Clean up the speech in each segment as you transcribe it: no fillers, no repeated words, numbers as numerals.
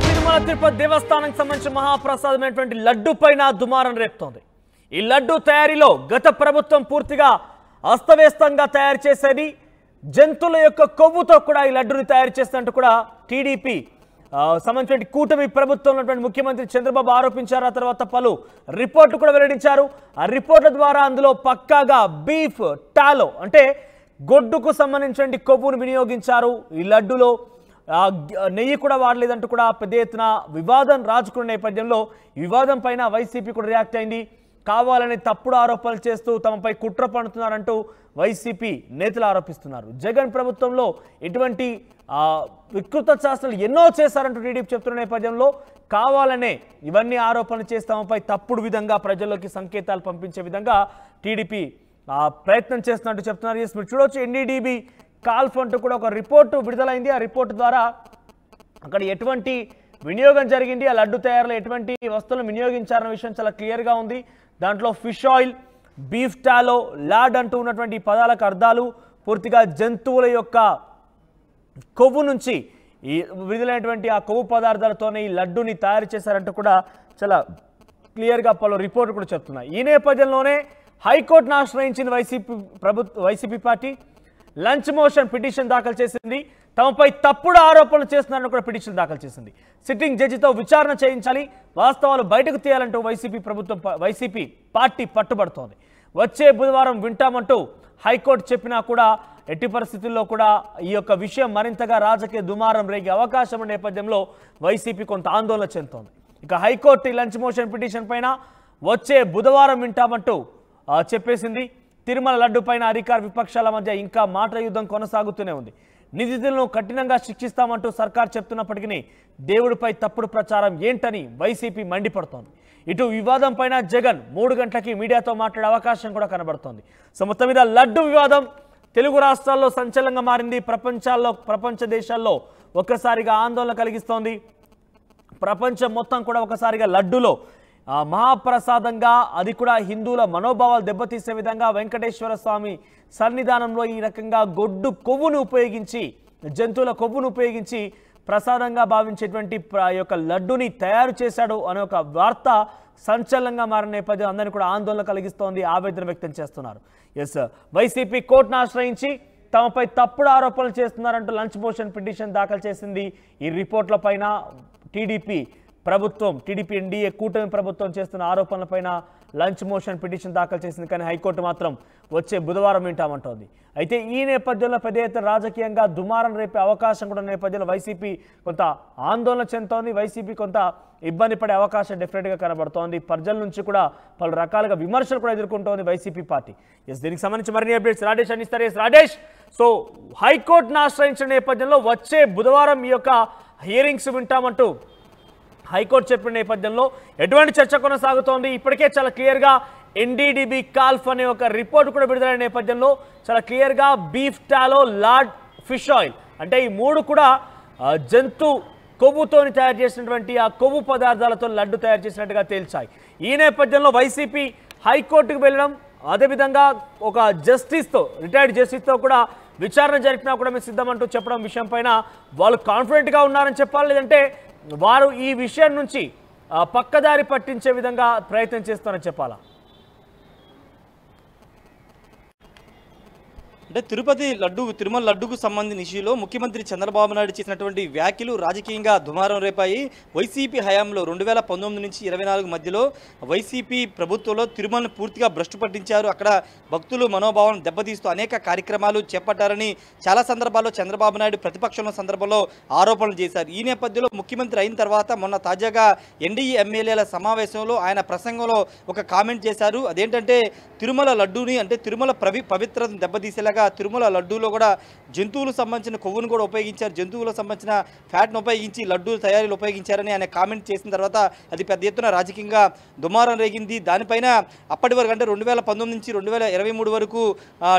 తిరుమల తిరుపతి దేవస్థానానికి సంబంధించిన మహాప్రసాదమైనటువంటి లడ్డు పైన దుమారం రేపుతోంది. ఈ లడ్డు తయారీలో గత ప్రభుత్వం పూర్తిగా అస్తవ్యస్తంగా తయారు చేసేది, జంతువుల యొక్క కొవ్వుతో కూడా ఈ లడ్డుని తయారు చేసినట్టు కూడా టీడీపీ సంబంధించిన కూటమి ప్రభుత్వంలో ఉన్నటువంటి ముఖ్యమంత్రి చంద్రబాబు ఆరోపించారు. ఆ తర్వాత పలు రిపోర్ట్లు కూడా వెల్లడించారు. ఆ రిపోర్ట్ల ద్వారా అందులో పక్కాగా బీఫ్ టాలో అంటే గొడ్డుకు సంబంధించిన కొవ్వును వినియోగించారు. ఈ లడ్డులో నెయ్యి కూడా వాడలేదంటూ కూడా పెద్ద ఎత్తున వివాదం రాజుకున్న నేపథ్యంలో ఈ వివాదం పైన వైసీపీ కూడా రియాక్ట్ అయింది. కావాలని తప్పుడు ఆరోపణలు చేస్తూ తమపై కుట్ర పన్నుతున్నారంటూ వైసీపీ నేతలు ఆరోపిస్తున్నారు. జగన్ ప్రభుత్వంలో ఇటువంటి వికృత శాస్త్రాలు ఎన్నో చేశారంటూ టీడీపీ చెప్తున్న నేపథ్యంలో కావాలనే ఇవన్నీ ఆరోపణలు చేసి తమపై తప్పుడు విధంగా ప్రజల్లోకి సంకేతాలు పంపించే విధంగా టీడీపీ ప్రయత్నం చేస్తున్నట్టు చెప్తున్నారు. మీరు చూడవచ్చు, ఎన్డీడీబీ కాల్ఫ్ అంటూ కూడా ఒక రిపోర్టు విడుదలైంది. ఆ రిపోర్టు ద్వారా అక్కడ ఎటువంటి వినియోగం జరిగింది, ఆ లడ్డు తయారీలో ఎటువంటి వస్తువులను వినియోగించారన్న విషయం చాలా క్లియర్గా ఉంది. దాంట్లో fish oil, beef tallow, lard అంటూ ఉన్నటువంటి ఈ పదాలకు అర్థాలు పూర్తిగా జంతువుల యొక్క కొవ్వు నుంచి ఈ విడుదలైనటువంటి ఆ కొవ్వు పదార్థాలతోనే ఈ లడ్డుని తయారు చేశారంటూ కూడా చాలా క్లియర్గా పలు రిపోర్టు కూడా చెప్తున్నాయి. ఈ నేపథ్యంలోనే హైకోర్టును ఆశ్రయించింది YCP party. Lunch motion petition దాఖలు చేసింది. తమపై తప్పుడు ఆరోపణలు చేస్తున్నారని కూడా పిటిషన్ దాఖలు చేసింది. సిట్టింగ్ జడ్జితో విచారణ చేయించాలి, వాస్తవాలు బయటకు తీయాలంటూ వైసీపీ పార్టీ పట్టుబడుతోంది. వచ్చే బుధవారం వింటామంటూ హైకోర్టు చెప్పినా కూడా ఎట్టి పరిస్థితుల్లో కూడా ఈ యొక్క విషయం మరింతగా రాజకీయ దుమారం రేగే అవకాశం ఉన్న నేపథ్యంలో వైసీపీ కొంత ఆందోళన చెందుతోంది. ఇక హైకోర్టు ఈ లంచ్ మోషన్ పిటిషన్ పైన వచ్చే బుధవారం వింటామంటూ చెప్పేసింది. తిరుమల లడ్డు పైన అధికార విపక్షాల మధ్య ఇంకా మాటల యుద్ధం కొనసాగుతూనే ఉంది. నిందితులను కఠినంగా శిక్షిస్తామంటూ సర్కార్ చెప్తున్నప్పటికీ దేవుడిపై తప్పుడు ప్రచారం ఏంటని వైసీపీ మండిపడుతోంది. ఇటు వివాదం పైన జగన్ 3 గంటలకి మీడియాతో మాట్లాడే అవకాశం కూడా కనబడుతోంది. సో మొత్తం మీద లడ్డు వివాదం తెలుగు రాష్ట్రాల్లో సంచలనంగా మారింది. ప్రపంచ దేశాల్లో ఒక్కసారిగా ఆందోళన కలిగిస్తోంది. ప్రపంచం మొత్తం కూడా ఒకసారిగా లడ్డులో మహాప్రసాదంగా, అది కూడా హిందువుల మనోభావాలు దెబ్బతీసే విధంగా వెంకటేశ్వర స్వామి సన్నిధానంలో ఈ రకంగా గొడ్డు కొవ్వును ఉపయోగించి, జంతువుల కొవ్వును ఉపయోగించి ప్రసాదంగా భావించేటువంటి యొక్క లడ్డుని తయారు చేశాడు అనే ఒక వార్త సంచలనంగా మారిన నేపథ్యం అందరినీ కూడా ఆందోళన కలిగిస్తోంది, ఆవేదన వ్యక్తం చేస్తున్నారు. వైసీపీ కోర్టును ఆశ్రయించి తమపై తప్పుడు ఆరోపణలు చేస్తున్నారంటూ లంచ్ మోషన్ పిటిషన్ దాఖలు చేసింది. ఈ రిపోర్ట్ల పైన టీడీపీ ఎన్డీఏ కూటమి ప్రభుత్వం చేస్తున్న ఆరోపణలపైన లంచ్ మోషన్ పిటిషన్ దాఖలు చేసింది. కానీ హైకోర్టు మాత్రం వచ్చే బుధవారం వింటామంటోంది. అయితే ఈ నేపథ్యంలో పెద్ద ఎత్తున రాజకీయంగా దుమారం రేపే అవకాశం కూడా నేపథ్యంలో వైసీపీ కొంత ఆందోళన చెందుతోంది. వైసీపీ కొంత ఇబ్బంది పడే అవకాశం డెఫినెట్గా కనబడుతోంది. ప్రజల నుంచి కూడా పలు రకాలుగా విమర్శలు కూడా ఎదుర్కొంటోంది వైసీపీ పార్టీ. దీనికి సంబంధించి మరిన్ని అప్డేట్స్ రాజేష్ అందిస్తారు. రాజేష్, సో హైకోర్టును ఆశ్రయించిన నేపథ్యంలో వచ్చే బుధవారం ఈ యొక్క హియరింగ్స్ వింటామంటూ హైకోర్టు చెప్పిన నేపథ్యంలో ఎటువంటి చర్చ కొనసాగుతోంది? ఇప్పటికే చాలా క్లియర్గా ఎన్డీడీబీ కాల్ఫ్ అనే ఒక రిపోర్ట్ కూడా విడుదలైన నేపథ్యంలో చాలా క్లియర్గా beef tallow, lard, fish oil అంటే ఈ 3 కూడా జంతు కొవ్వుతోని తయారు చేసినటువంటి ఆ కొవ్వు పదార్థాలతో లడ్డు తయారు చేసినట్టుగా తేల్చాయి. ఈ నేపథ్యంలో వైసీపీ హైకోర్టుకు వెళ్ళడం, అదేవిధంగా ఒక రిటైర్డ్ జస్టిస్తో కూడా విచారణ జరిపినా కూడా మేము సిద్ధమంటూ చెప్పడం విషయం పైన వాళ్ళు కాన్ఫిడెంట్గా ఉన్నారని చెప్పాలి, లేదంటే వారు ఈ విషయం నుంచి పక్కదారి పట్టించే విధంగా ప్రయత్నం చేస్తారని చెప్పాలా? అంటే తిరుమల లడ్డుకు సంబంధించిన ఇష్యూలో ముఖ్యమంత్రి చంద్రబాబు నాయుడు చేసినటువంటి వ్యాఖ్యలు రాజకీయంగా దుమారం రేపాయి. వైసీపీ హయాంలో 2019 నుంచి 24 మధ్యలో వైసీపీ ప్రభుత్వంలో తిరుమలను పూర్తిగా భ్రష్టు పట్టించారు. అక్కడ భక్తులు మనోభావం దెబ్బతీస్తూ అనేక కార్యక్రమాలు చేపట్టారని చాలా సందర్భాల్లో చంద్రబాబు నాయుడు ప్రతిపక్షంలో సందర్భంలో ఆరోపణలు చేశారు. ఈ నేపథ్యంలో ముఖ్యమంత్రి అయిన తర్వాత మొన్న తాజాగా ఎన్డీఏ ఎమ్మెల్యేల సమావేశంలో ఆయన ప్రసంగంలో ఒక కామెంట్ చేశారు. అదేంటంటే తిరుమల లడ్డూని అంటే తిరుమల పవిత్రతను దెబ్బతీసేలాగా తిరుమల లడ్డూలో కూడా జంతువులకు సంబంధించిన కొవ్వును కూడా ఉపయోగించారు, జంతువులకు సంబంధించిన ఫ్యాట్ను ఉపయోగించి లడ్డూ తయారీలు ఉపయోగించారని ఆయన కామెంట్ చేసిన తర్వాత అది పెద్ద ఎత్తున రాజకీయంగా దుమారం రేగింది. దానిపైన అప్పటి వరకు అంటే 2019 నుంచి 2023 వరకు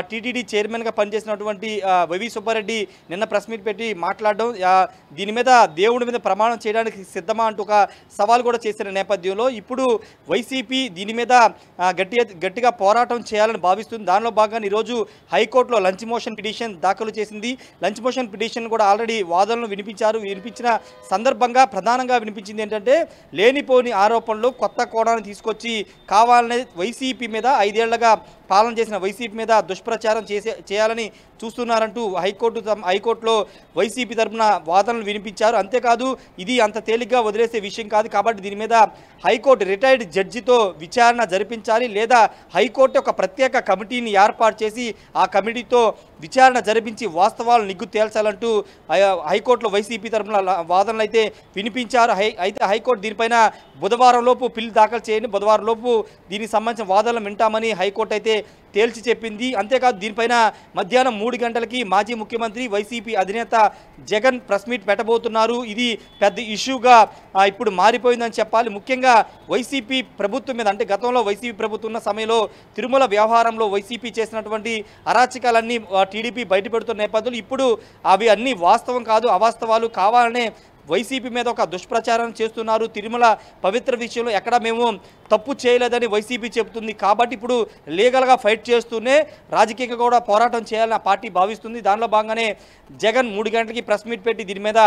టీటీడీ చైర్మన్గా పనిచేసినటువంటి వైవి సుబ్బారెడ్డి నిన్న ప్రెస్ మీట్ పెట్టి మాట్లాడడం, దీని మీద దేవుడి మీద ప్రమాణం చేయడానికి సిద్ధమా అంటూ ఒక సవాల్ కూడా చేసిన నేపథ్యంలో ఇప్పుడు వైసీపీ దీని మీద గట్టిగా పోరాటం చేయాలని భావిస్తుంది. దానిలో భాగంగా ఈరోజు హైకోర్టులో హైకోర్టులో లంచ్ మోషన్ పిటిషన్ దాఖలు చేసింది. లంచ్ మోషన్ పిటిషన్ కూడా ఆల్రెడీ వాదనలు వినిపించిన సందర్భంగా ప్రధానంగా వినిపించింది ఏంటంటే లేనిపోని ఆరోపణలు కొత్త కోణాన్ని తీసుకొచ్చి కావాలనే వైసీపీ మీద 5 ఏళ్లుగా పాలన చేసిన వైసీపీ మీద దుష్ప్రచారం చేయాలని చూస్తున్నారంటూ హైకోర్టులో వైసీపీ తరఫున వాదనలు వినిపించారు. అంతేకాదు ఇది అంత తేలిగ్గా వదిలేసే విషయం కాదు కాబట్టి దీని మీద హైకోర్టు రిటైర్డ్ జడ్జితో విచారణ జరిపించాలి లేదా హైకోర్టు ఒక ప్రత్యేక కమిటీని ఏర్పాటు చేసి ఆ కమిటీతో విచారణ జరిపించి వాస్తవాలు నిగ్గు తేల్చాలంటూ హైకోర్టులో వైసీపీ తరఫున వాదనలు అయితే వినిపించారు. అయితే హైకోర్టు దీనిపైన బుధవారం లోపు పిల్ దాఖలు చేయండి, బుధవారం లోపు దీనికి సంబంధించిన వాదనలు వింటామని హైకోర్టు అయితే తేల్చి చెప్పింది. అంతేకాదు దీనిపైన మధ్యాహ్నం 3 గంటలకి మాజీ ముఖ్యమంత్రి వైసీపీ అధినేత జగన్ ప్రెస్ మీట్ పెట్టబోతున్నారు. ఇది పెద్ద ఇష్యూగా ఇప్పుడు మారిపోయిందని చెప్పాలి. ముఖ్యంగా వైసీపీ ప్రభుత్వం మీద అంటే గతంలో వైసీపీ ప్రభుత్వం ఉన్న సమయంలో తిరుమల వ్యవహారంలో వైసీపీ చేసినటువంటి అరాచకాలన్నీ టీడీపీ బయటపెడుతున్న నేపథ్యంలో ఇప్పుడు అవి అన్నీ వాస్తవం కాదు, అవాస్తవాలు కావాలనే వైసీపీ మీద ఒక దుష్ప్రచారం చేస్తున్నారు. తిరుమల పవిత్ర విషయంలో ఎక్కడ మేము తప్పు చేయలేదని వైసీపీ చెబుతుంది కాబట్టి ఇప్పుడు లీగల్గా ఫైట్ చేస్తూనే రాజకీయంగా కూడా పోరాటం చేయాలని ఆ పార్టీ భావిస్తుంది. దానిలో భాగంగానే జగన్ 3 గంటలకి ప్రెస్ మీట్ పెట్టి దీని మీద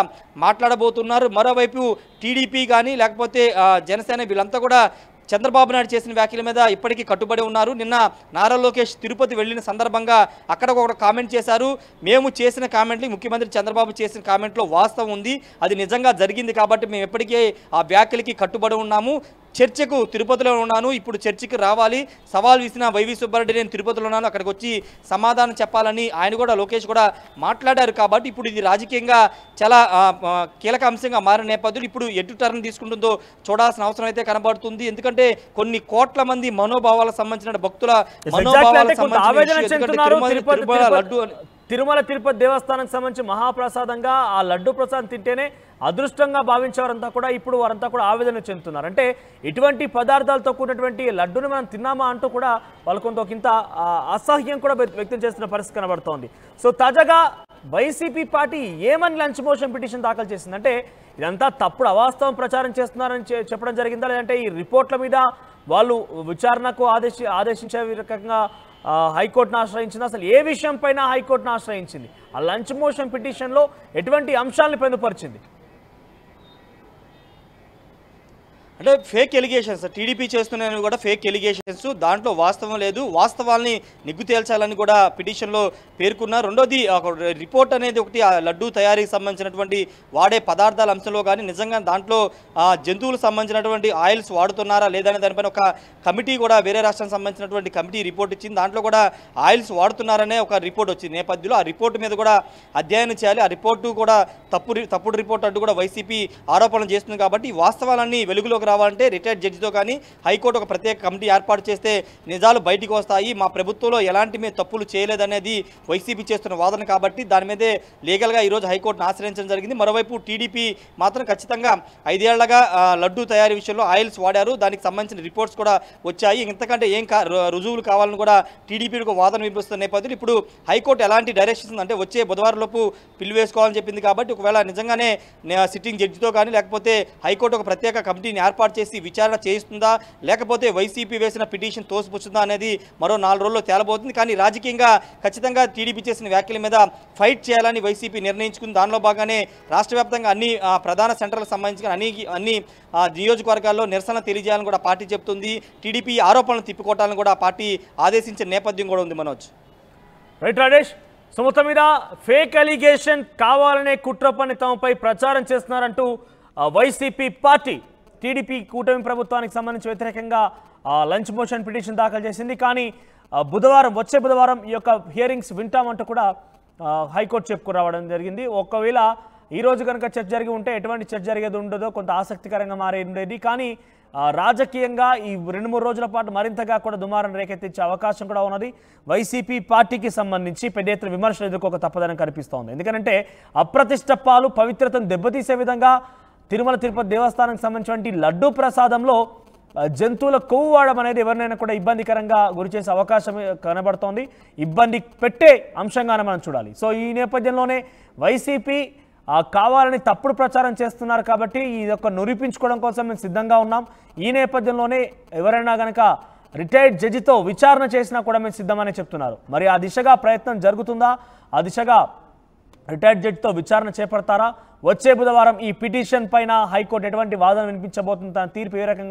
మాట్లాడబోతున్నారు. మరోవైపు టీడీపీ కానీ లేకపోతే జనసేన వీళ్ళంతా కూడా చంద్రబాబు నాయుడు చేసిన వ్యాఖ్యల మీద ఇప్పటికీ కట్టుబడి ఉన్నారు. నిన్న నారా లోకేష్ తిరుపతి వెళ్ళిన సందర్భంగా అక్కడ ఒక కామెంట్ చేశారు. మేము చేసిన కామెంట్లు ముఖ్యమంత్రి చంద్రబాబు చేసిన కామెంట్లో వాస్తవం ఉంది, అది నిజంగా జరిగింది కాబట్టి మేము ఎప్పటికీ ఆ వ్యాఖ్యలకి కట్టుబడి ఉన్నాము. చర్చకు తిరుపతిలో ఉన్నాను, ఇప్పుడు చర్చకి రావాలి, సవాల్ విసిన వైవి సుబ్బారెడ్డి నేను తిరుపతిలో ఉన్నాను, అక్కడికి వచ్చి సమాధానం చెప్పాలని ఆయన కూడా లోకేష్ కూడా మాట్లాడారు. కాబట్టి ఇప్పుడు ఇది రాజకీయంగా చాలా కీలక అంశంగా మారిన నేపథ్యంలో ఇప్పుడు ఎటు టర్న్ తీసుకుంటుందో చూడాల్సిన అవసరం అయితే కనబడుతుంది. ఎందుకంటే కొన్ని కోట్ల మంది మనోభావాలకు సంబంధించిన భక్తుల మనోభావాలకు సంబంధించిన లడ్డు తిరుమల తిరుపతి దేవస్థానానికి సంబంధించి మహాప్రసాదంగా ఆ లడ్డు ప్రసాదం తింటేనే అదృష్టంగా భావించేవారంతా కూడా ఇప్పుడు వారంతా కూడా ఆవేదన చెందుతున్నారు. అంటే ఇటువంటి పదార్థాలతో కూడినటువంటి లడ్డును మనం తిన్నామా అంటూ కూడా వాళ్ళు కొంత అసహ్యం కూడా వ్యక్తం చేస్తున్న పరిస్థితి కనబడుతోంది. సో తాజాగా వైసీపీ పార్టీ ఏమని లంచ్ మోషన్ పిటిషన్ దాఖలు చేసిందంటే ఇదంతా తప్పుడు అవాస్తవం ప్రచారం చేస్తున్నారని చెప్పడం జరిగిందా, లేదంటే ఈ రిపోర్ట్ల మీద వాళ్ళు విచారణకు ఆదేశించే రకంగా హైకోర్టును ఆశ్రయించింది, అసలు ఏ విషయం పైన హైకోర్టును ఆశ్రయించింది, ఆ లంచ్ మోషన్ పిటిషన్లో ఎటువంటి అంశాలను పొందుపరిచింది? అంటే ఫేక్ ఎలిగేషన్స్ టీడీపీ చేస్తున్నాయని కూడా ఫేక్ ఎలిగేషన్స్, దాంట్లో వాస్తవం లేదు, వాస్తవాల్ని నిగ్గు తేల్చాలని కూడా పిటిషన్లో పేర్కొన్నారు. రెండోది రిపోర్ట్ అనేది ఒకటి ఆ లడ్డూ తయారీకి సంబంధించినటువంటి వాడే పదార్థాల అంశంలో కానీ నిజంగా దాంట్లో జంతువులకు సంబంధించినటువంటి ఆయిల్స్ వాడుతున్నారా లేదనే దానిపైన ఒక కమిటీ కూడా వేరే రాష్ట్రానికి సంబంధించినటువంటి కమిటీ రిపోర్ట్ ఇచ్చింది. దాంట్లో కూడా ఆయిల్స్ వాడుతున్నారనే ఒక రిపోర్ట్ వచ్చింది నేపథ్యంలో ఆ రిపోర్టు మీద కూడా అధ్యయనం చేయాలి. ఆ రిపోర్టు కూడా తప్పుడు రిపోర్ట్ అంటూ కూడా వైసీపీ ఆరోపణలు చేస్తుంది. కాబట్టి వాస్తవాలన్నీ వెలుగులోకి రావాలంటే రిటైర్డ్ జడ్జితో కానీ హైకోర్టు ఒక ప్రత్యేక కమిటీ ఏర్పాటు చేస్తే నిజాలు బయటికి వస్తాయి. మా ప్రభుత్వంలో ఎలాంటి మేము తప్పులు చేయలేదనేది వైసీపీ చేస్తున్న వాదన కాబట్టి దాని మీదే లీగల్గా ఈరోజు హైకోర్టును ఆశ్రయించడం జరిగింది. మరోవైపు టీడీపీ మాత్రం ఖచ్చితంగా 5 ఏళ్లుగా లడ్డూ తయారీ విషయంలో ఆయిల్స్ వాడారు, దానికి సంబంధించిన రిపోర్ట్స్ కూడా వచ్చాయి, ఇంతకంటే ఏం రుజువులు కావాలని కూడా టీడీపీకి వాదన వినిపిస్తున్న నేపథ్యంలో ఇప్పుడు హైకోర్టు ఎలాంటి డైరెక్షన్స్ అంటే వచ్చే బుధవారం లోపు పిల్లు వేసుకోవాలని చెప్పింది. కాబట్టి ఒకవేళ నిజంగానే సిట్టింగ్ జడ్జితో కానీ లేకపోతే హైకోర్టు ఒక ప్రత్యేక కమిటీని ఏర్పాటు చేసి విచారణ చేయిస్తుందా లేకపోతే వైసీపీ వేసిన పిటిషన్ తోసిపుచ్చుతుందా అనేది మరో 4 రోజుల్లో తేలబోతుంది. కానీ రాజకీయంగా ఖచ్చితంగా టీడీపీ చేసిన వ్యాఖ్యల మీద ఫైట్ చేయాలని వైసీపీ నిర్ణయించుకుంది. దానిలో భాగంగానే రాష్ట్ర వ్యాప్తంగా అన్ని ప్రధాన సెంటర్లకు సంబంధించిన అన్ని నియోజకవర్గాల్లో నిరసన తెలియజేయాలని కూడా పార్టీ చెబుతుంది. టీడీపీ ఆరోపణలు తిప్పికొట్టాలని కూడా పార్టీ ఆదేశించిన నేపథ్యం కూడా ఉంది. మనోజ్ రైట్ రాజేష్, సో మొత్తం మీద ఫేక్ అలిగేషన్ కావాలనే కుట్ర పని తమపై ప్రచారం చేస్తున్నారంటూ వైసీపీ పార్టీ టీడీపీ కూటమి ప్రభుత్వానికి సంబంధించి వ్యతిరేకంగా లంచ్ మోషన్ పిటిషన్ దాఖలు చేసింది. కానీ వచ్చే బుధవారం ఈ యొక్క హియరింగ్స్ వింటామంటూ కూడా హైకోర్టు చెప్పుకురావడం జరిగింది. ఒకవేళ ఈ రోజు కనుక చర్చ జరిగి ఉంటే ఎటువంటి చర్చ జరిగేది ఉండదో కొంత ఆసక్తికరంగా మారే ఉండేది. కానీ రాజకీయంగా ఈ 2-3 రోజుల పాటు మరింతగా కూడా దుమారం రేకెత్తించే అవకాశం కూడా ఉన్నది. వైసీపీ పార్టీకి సంబంధించి పెద్ద ఎత్తున విమర్శలు ఎదుర్కోక తప్పదని కనిపిస్తోంది. ఎందుకంటే అప్రతిష్ట పాలు పవిత్రతను దెబ్బతీసే విధంగా తిరుమల తిరుపతి దేవస్థానానికి సంబంధించినటువంటి లడ్డూ ప్రసాదంలో జంతువుల కొవ్వు వాడడం అనేది ఎవరినైనా కూడా ఇబ్బందికరంగా గురిచేసే అవకాశం కనబడుతోంది. ఇబ్బంది పెట్టే అంశంగానే మనం చూడాలి. సో ఈ నేపథ్యంలోనే వైసీపీ కావాలని తప్పుడు ప్రచారం చేస్తున్నారు కాబట్టి ఇదొక నిరూపించుకోవడం కోసం మేము సిద్ధంగా ఉన్నాం. ఈ నేపథ్యంలోనే ఎవరైనా కనుక రిటైర్డ్ జడ్జితో విచారణ చేసినా కూడా మేము సిద్ధమని చెప్తున్నారు. మరి ఆ దిశగా ప్రయత్నం జరుగుతుందా? ఆ దిశగా రిటైర్డ్ జడ్జితో విచారణ చేపడతారా? వచ్చే బుధవారం ఈ పిటిషన్ పైన హైకోర్టు ఎటువంటి వాదన వినిపించబోతుంది? తన తీర్పు ఏ రకంగా